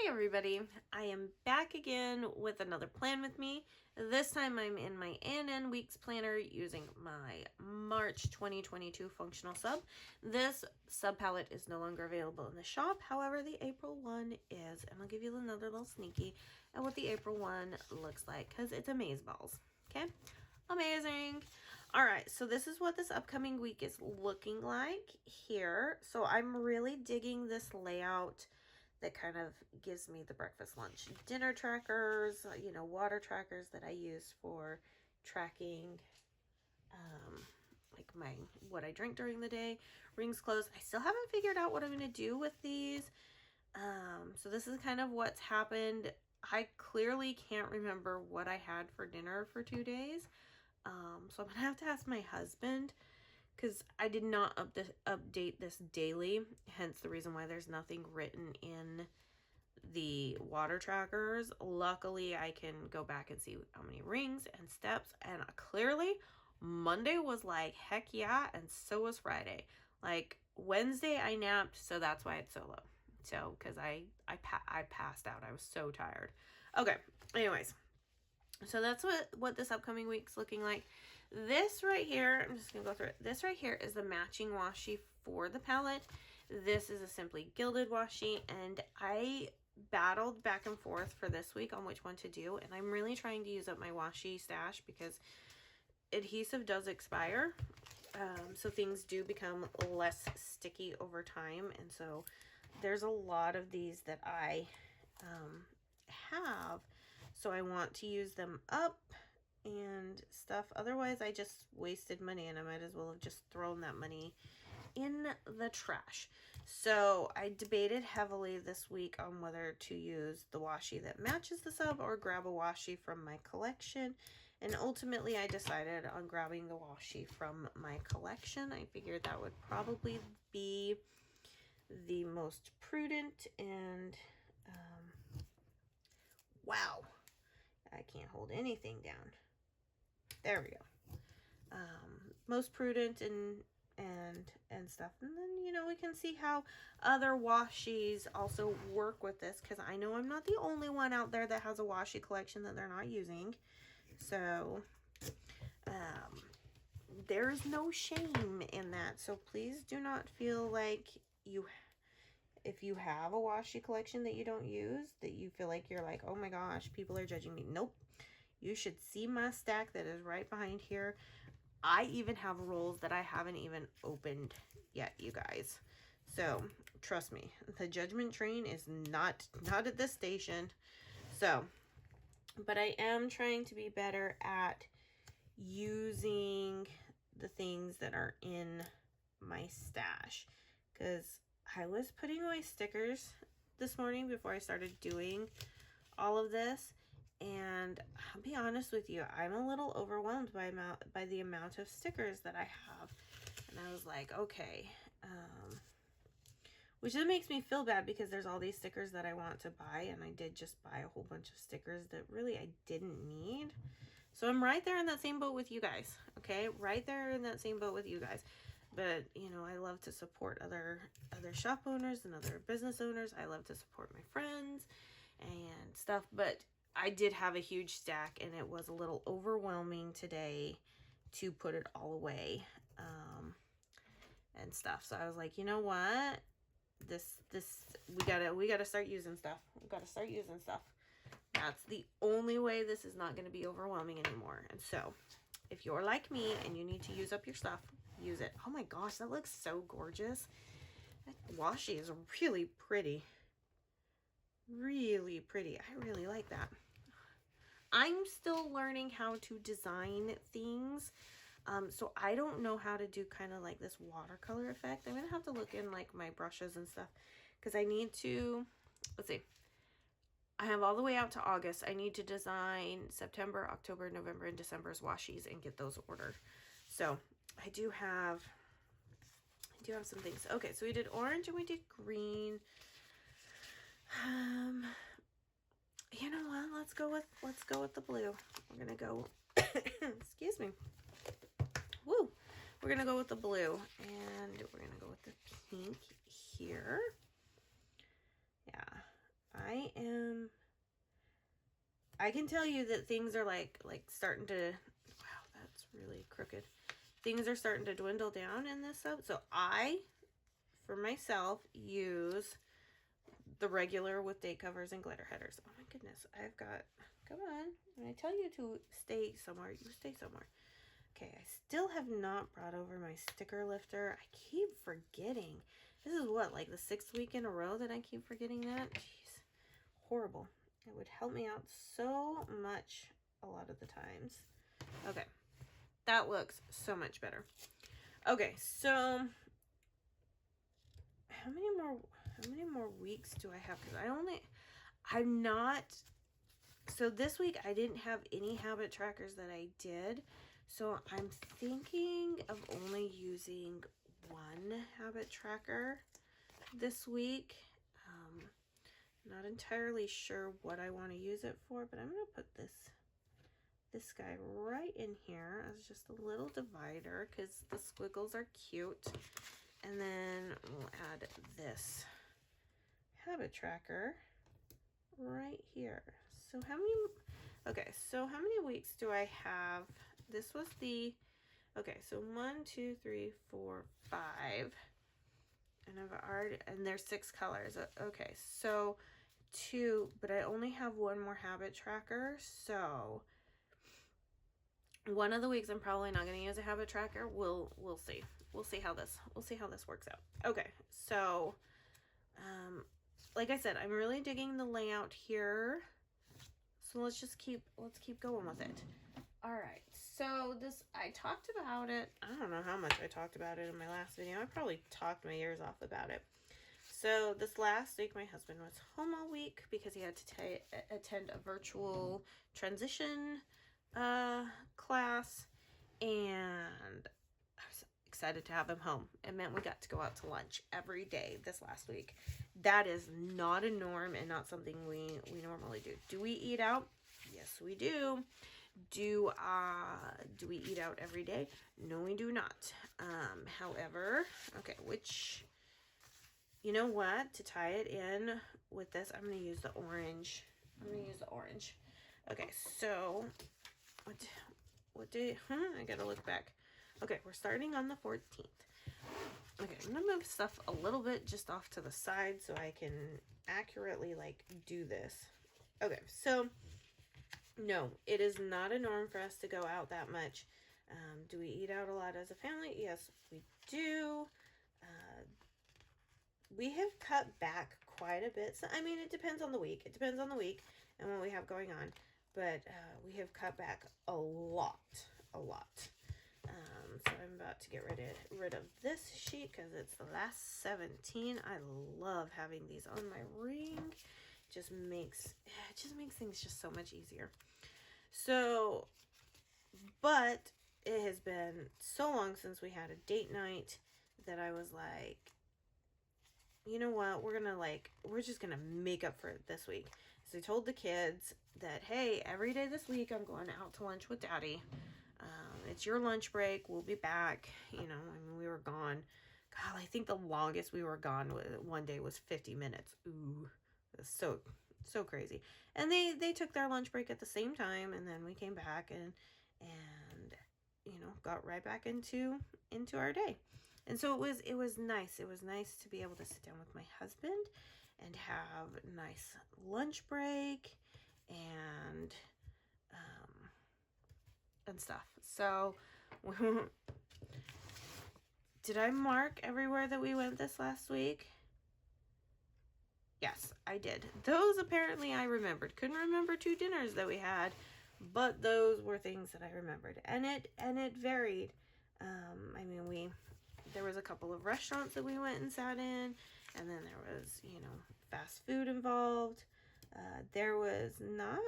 Hey everybody, I am back again with another plan with me. This time I'm in my ANN Weeks Planner using my March 2022 functional sub. This sub palette is no longer available in the shop, however the April one is, and I'll give you another little sneaky at what the April one looks like because it's amazeballs, okay? Amazing. All right, so this is what this upcoming week is looking like here. So I'm really digging this layout that kind of gives me the breakfast, lunch, dinner trackers, you know, water trackers that I use for tracking like what I drink during the day, rings closed. I still haven't figured out what I'm going to do with these. So this is kind of what's happened. I clearly can't remember what I had for dinner for 2 days. So I'm going to have to ask my husband because I did not update this daily, hence the reason why there's nothing written in the water trackers. Luckily, I can go back and see how many rings and steps, and clearly Monday was like, heck yeah, and so was Friday. Like Wednesday I napped, so that's why it's so low. So, because I passed out. I was so tired. Okay, anyways. So that's what this upcoming week's looking like. This right here, I'm just going to go through it. This right here is the matching washi for the palette. This is a Simply Gilded washi, and I battled back and forth for this week on which one to do, and I'm really trying to use up my washi stash because adhesive does expire. So things do become less sticky over time, and so there's a lot of these that I have. So I want to use them up and stuff. Otherwise, I just wasted money and I might as well have just thrown that money in the trash. So I debated heavily this week on whether to use the washi that matches the sub or grab a washi from my collection. And ultimately, I decided on grabbing the washi from my collection. I figured that would probably be the most prudent and wow. I can't hold anything down. There we go. Most prudent and stuff. And then, you know, we can see how other washis also work with this, because I know I'm not the only one out there that has a washi collection that they're not using. So there's no shame in that. So please do not feel like if you have a washi collection that you don't use, that you feel like you're like, oh my gosh, people are judging me. Nope. You should see my stack that is right behind here. I even have rolls that I haven't even opened yet, you guys. So trust me, the judgment train is not at this station. So, but I am trying to be better at using the things that are in my stash, because I was putting away stickers this morning before I started doing all of this, and I'll be honest with you, I'm a little overwhelmed by the amount of stickers that I have. And I was like, okay, which then makes me feel bad because there's all these stickers that I want to buy, and I did just buy a whole bunch of stickers that really I didn't need. So I'm right there in that same boat with you guys, okay? Right there in that same boat with you guys. But, you know, I love to support other shop owners and other business owners. I love to support my friends and stuff. But I did have a huge stack, and it was a little overwhelming today to put it all away and stuff. So I was like, you know what? We gotta start using stuff. We gotta start using stuff. That's the only way this is not going to be overwhelming anymore. And so if you're like me and you need to use up your stuff, use it. Oh my gosh, that looks so gorgeous. That washi is really pretty. Really pretty. I really like that. I'm still learning how to design things. So I don't know how to do kind of like this watercolor effect. I'm going to have to look in like my brushes and stuff, because I need to, let's see. I have all the way out to August. I need to design September, October, November, and December's washis and get those ordered. So I do have some things. Okay, so we did orange and we did green. You know what? Let's go with the blue. We're gonna go. Excuse me. Woo! We're gonna go with the blue, and we're gonna go with the pink here. Yeah. I I can tell you that things are like starting to, wow, that's really crooked. Things are starting to dwindle down in this soap. So I, for myself, use the regular with date covers and glitter headers. Oh my goodness, I've got, come on. When I tell you to stay somewhere, you stay somewhere. Okay, I still have not brought over my sticker lifter. I keep forgetting. This is what, like the 6th week in a row that I keep forgetting that? Jeez, horrible. It would help me out so much a lot of the times. Okay, that looks so much better. Okay, so how many more weeks do I have? Because I'm not, so this week I didn't have any habit trackers that I did. So I'm thinking of only using one habit tracker this week. Not entirely sure what I want to use it for, but I'm going to put this guy right in here as just a little divider because the squiggles are cute. And then we'll add this habit tracker right here. So how many weeks do I have? This was the, okay, so 1, 2, 3, 4, 5. And I've already, and there's 6 colors. Okay, so 2, but I only have one more habit tracker. So one of the weeks I'm probably not going to use a habit tracker. We'll see. We'll see how this works out. Okay, so like I said, I'm really digging the layout here. So let's keep going with it. All right. So this, I talked about it. I don't know how much I talked about it in my last video. I probably talked my ears off about it. So this last week, my husband was home all week because he had to attend a virtual transition class, and I was excited to have him home. It meant we got to go out to lunch every day this last week. That is not a norm and not something we normally do. Do we eat out? Yes, we do. Do we eat out every day? No, we do not. However, okay, you know what? To tie it in with this, I'm going to use the orange. Okay, so what day? I got to look back. Okay, we're starting on the 14th. Okay, I'm going to move stuff a little bit just off to the side so I can accurately, like, do this. Okay, so no, it is not a norm for us to go out that much. Do we eat out a lot as a family? Yes, we do. We have cut back quite a bit. So, I mean, it depends on the week. It depends on the week and what we have going on. But we have cut back a lot. So I'm about to get rid of this sheet because it's the last 17. I love having these on my ring. It just makes things just so much easier. So, but it has been so long since we had a date night that I was like, you know what, we're just gonna make up for it this week. So I told the kids that, hey, every day this week I'm going out to lunch with Daddy. It's your lunch break. We'll be back. You know, I mean, we were gone. God, I think the longest we were gone one day was 50 minutes. Ooh, it was so crazy. And they took their lunch break at the same time, and then we came back and you know, got right back into our day. And so it was nice. It was nice to be able to sit down with my husband and have a nice lunch break and stuff. So did I mark everywhere that we went this last week? Yes, I did. Those apparently I remembered. Couldn't remember 2 dinners that we had, but those were things that I remembered. And it varied. I mean, there was a couple of restaurants that we went and sat in, and then there was, you know, fast food involved. There was not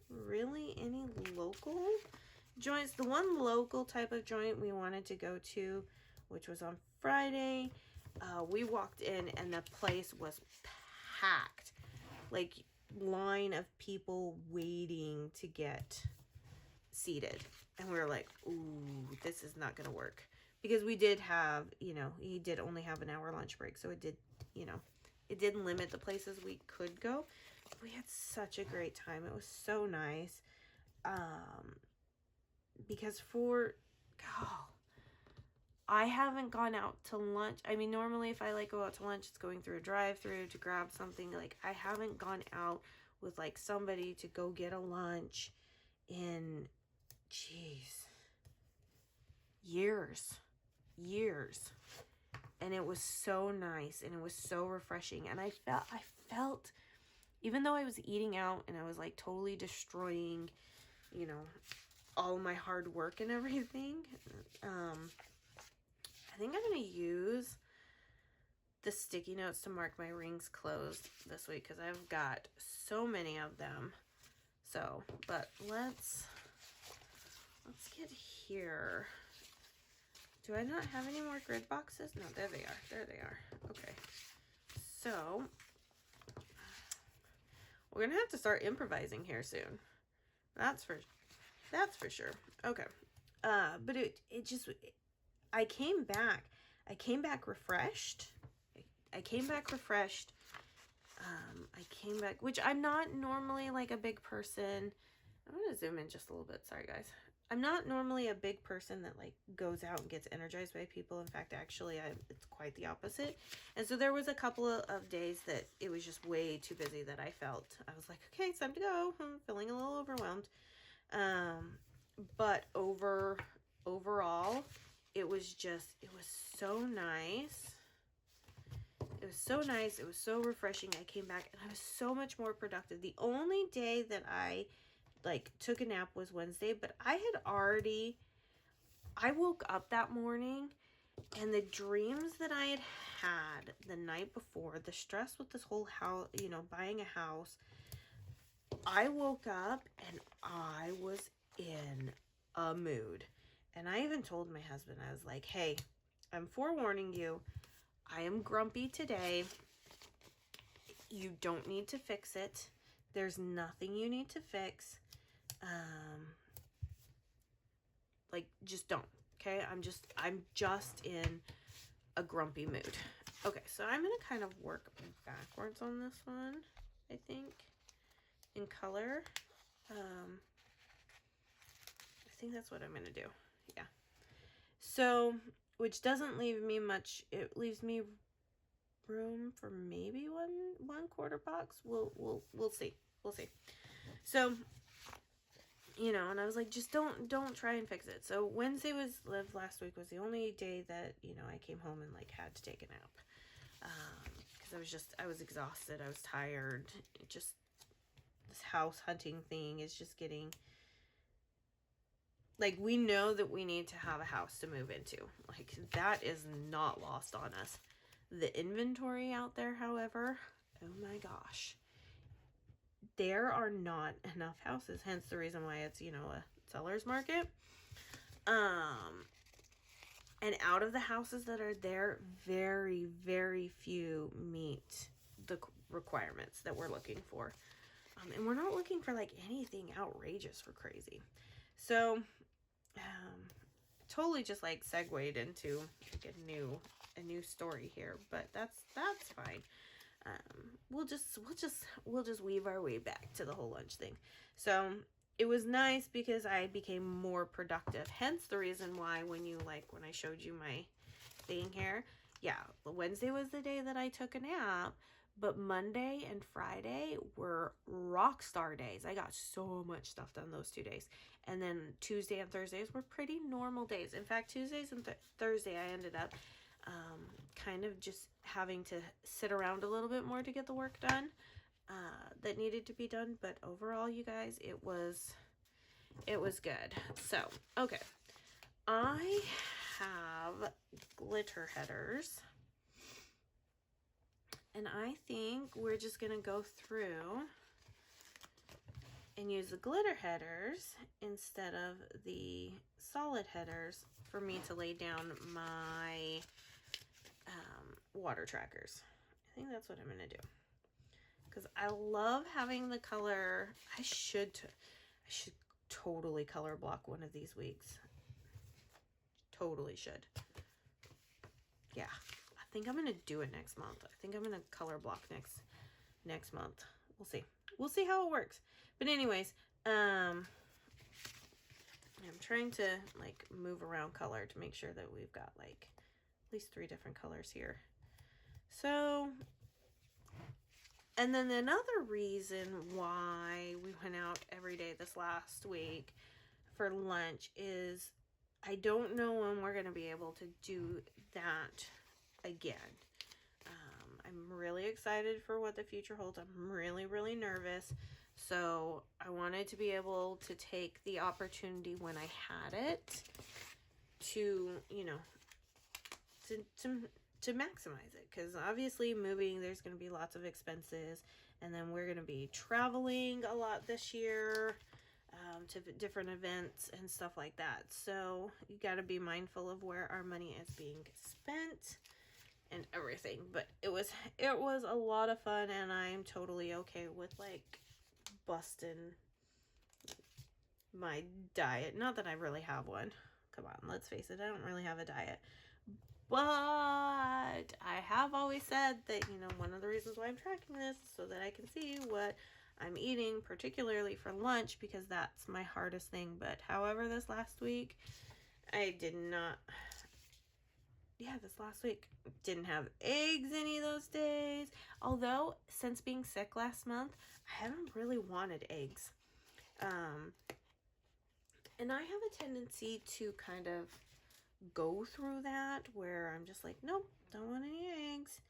really any local joints. The one local type of joint we wanted to go to, which was on Friday, we walked in and the place was packed. Like, line of people waiting to get seated. And we were like, ooh, this is not going to work. Because we did have, you know, he did only have an hour lunch break. So it did, you know, it did limit the places we could go. we had such a great time. It was so nice. Because I haven't gone out to lunch. I mean, normally if I like go out to lunch, it's going through a drive-through to grab something. Like, I haven't gone out with like somebody to go get a lunch in, jeez, years. And it was so nice and it was so refreshing. And I felt, even though I was eating out and I was like totally destroying, you know, all my hard work and everything, I think I'm going to use the sticky notes to mark my rings closed this week because I've got so many of them. So, but let's get here. Do I not have any more grid boxes? No, there they are. There they are. Okay. So, we're going to have to start improvising here soon. That's for sure. Okay. But it just, I came back refreshed. I came back, which I'm not normally like a big person. I'm going to zoom in just a little bit. Sorry, guys. I'm not normally a big person that like goes out and gets energized by people. In fact, actually, it's quite the opposite. And so there was a couple of days that it was just way too busy that I was like, okay, it's time to go. I'm feeling a little overwhelmed. But overall, it was so nice. It was so nice. It was so refreshing. I came back and I was so much more productive. The only day that I like took a nap was Wednesday, but I woke up that morning and the dreams that I had the night before, the stress with this whole house, you know, buying a house, I woke up and I was in a mood. And I even told my husband, I was like, hey, I'm forewarning you, I am grumpy today. You don't need to fix it. There's nothing you need to fix. Like, just don't. Okay? I'm just in a grumpy mood. Okay, so I'm going to kind of work backwards on this one, I think, in color. I think that's what I'm going to do. Yeah. So, which doesn't leave me much. It leaves me room for maybe one quarter box. We'll see. We'll see. So, you know, and I was like, just don't try and fix it. So Wednesday last week was the only day that, you know, I came home and like had to take a nap. Because I was exhausted. I was tired. This house hunting thing is just getting, like, we know that we need to have a house to move into. Like, that is not lost on us. The inventory out there, however, oh my gosh. There are not enough houses, hence the reason why it's, you know, a seller's market. And out of the houses that are there, very, very few meet the requirements that we're looking for. And we're not looking for like anything outrageous or crazy. So, totally just like segued into like a new story here, but that's fine. We'll just weave our way back to the whole lunch thing. So it was nice because I became more productive. Hence the reason why when I showed you my thing here, yeah, Wednesday was the day that I took a nap, but Monday and Friday were rock star days. I got so much stuff done those 2 days. And then Tuesday and Thursdays were pretty normal days. In fact, Tuesdays and Thursday I ended up kind of just having to sit around a little bit more to get the work done that needed to be done. But overall, you guys, it was good. So, okay. I have glitter headers. And I think we're just going to go through and use the glitter headers instead of the solid headers for me to lay down my water trackers. I think that's what I'm going to do. Because I love having the color. I should totally color block one of these weeks. Totally should. Yeah. I think I'm going to do it next month. I think I'm going to color block next month. we'll see. We'll see how it works. But anyways, I'm trying to like move around color to make sure that we've got like at least 3 different colors here. So, and then another reason why we went out every day this last week for lunch is I don't know when we're going to be able to do that again. I'm really excited for what the future holds. I'm really, really nervous. So I wanted to be able to take the opportunity when I had it to, you know, to maximize it. Because obviously moving, there's going to be lots of expenses. And then we're going to be traveling a lot this year to different events and stuff like that. So you got to be mindful of where our money is being spent and everything. But it was a lot of fun, and I'm totally okay with like busting my diet. Not that I really have one. Come on, let's face it, I don't really have a diet. But I have always said that, you know, one of the reasons why I'm tracking this is so that I can see what I'm eating, particularly for lunch, because that's my hardest thing. But however, this last week, I did not, this last week, didn't have eggs any of those days. Although, since being sick last month, I haven't really wanted eggs. And I have a tendency to kind of go through that where I'm just like, nope, don't want any eggs.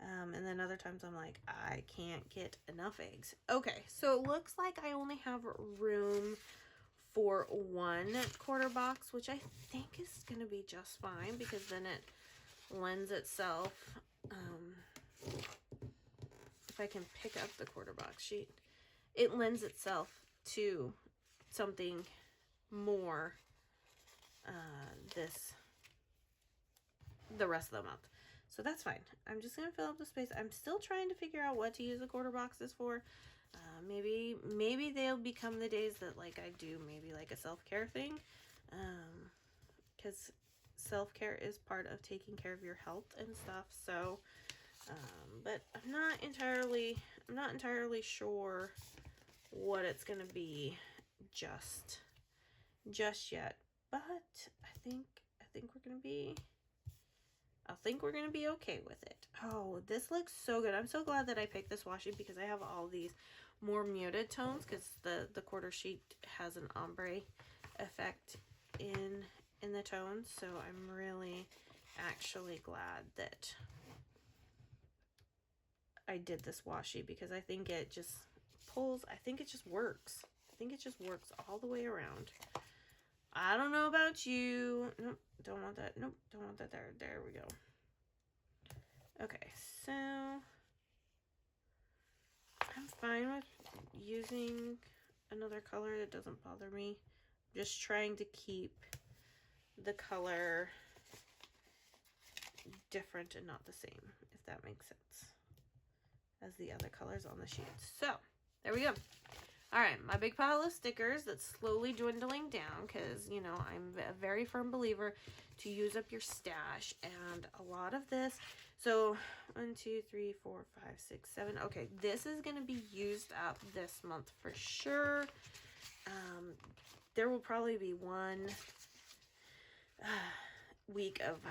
And then other times I'm like, I can't get enough eggs. Okay, so it looks like I only have room for 1 quarter box, which I think is going to be just fine because then it lends itself, if I can pick up the quarter box sheet, it lends itself to something more the rest of the month. So that's fine. I'm just going to fill up the space. I'm still trying to figure out what to use the quarter boxes for. Maybe they'll become the days that like I do maybe like a self-care thing. Because self-care is part of taking care of your health and stuff. So, but I'm not entirely sure what it's going to be just yet. But I think we're going to be okay with it. Oh, this looks so good. I'm so glad that I picked this washi because I have all these more muted tones because the quarter sheet has an ombre effect in the tones. So I'm really actually glad that I did this washi because I think it just pulls, I think it just works. I think it just works all the way around. I don't know about you. Nope, don't want that. Nope, don't want that there. There we go. Okay, so I'm fine with using another color that doesn't bother me. I'm just trying to keep the color different and not the same, if that makes sense, as the other colors on the sheet. So, there we go. Alright, my big pile of stickers that's slowly dwindling down because, you know, I'm a very firm believer to use up your stash. And a lot of this, so 1, 2, 3, 4, 5, 6, 7. Okay, this is going to be used up this month for sure. There will probably be 1 week of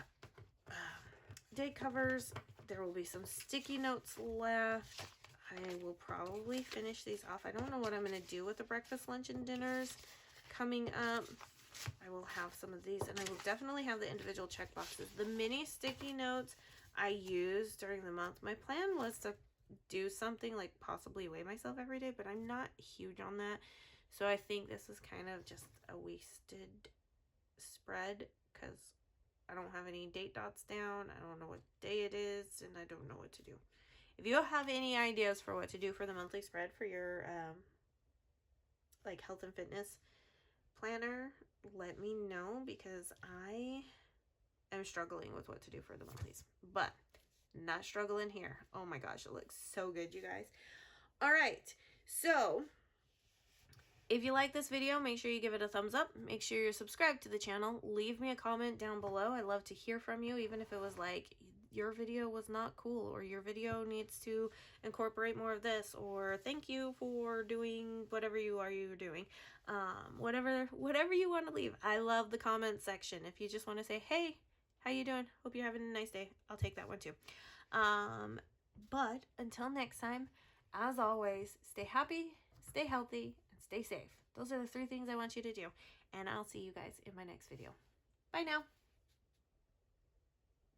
date covers. There will be some sticky notes left. I will probably finish these off. I don't know what I'm going to do with the breakfast, lunch, and dinners coming up. I will have some of these, and I will definitely have the individual check boxes. The mini sticky notes I use during the month. My plan was to do something like possibly weigh myself every day, but I'm not huge on that. So I think this is kind of just a wasted spread because I don't have any date dots down. I don't know what day it is, and I don't know what to do. If you have any ideas for what to do for the monthly spread for your like health and fitness planner, let me know because I am struggling with what to do for the monthlies. But not struggling here. Oh my gosh, it looks so good, you guys. All right, so if you like this video, make sure you give it a thumbs up. Make sure you're subscribed to the channel. Leave me a comment down below. I love to hear from you, even if it was like, your video was not cool, or your video needs to incorporate more of this, or thank you for doing whatever you're doing. Whatever you want to leave. I love the comment section. If you just want to say, hey, how you doing? Hope you're having a nice day. I'll take that one too. But until next time, as always, stay happy, stay healthy, and stay safe. Those are the 3 things I want you to do. And I'll see you guys in my next video. Bye now.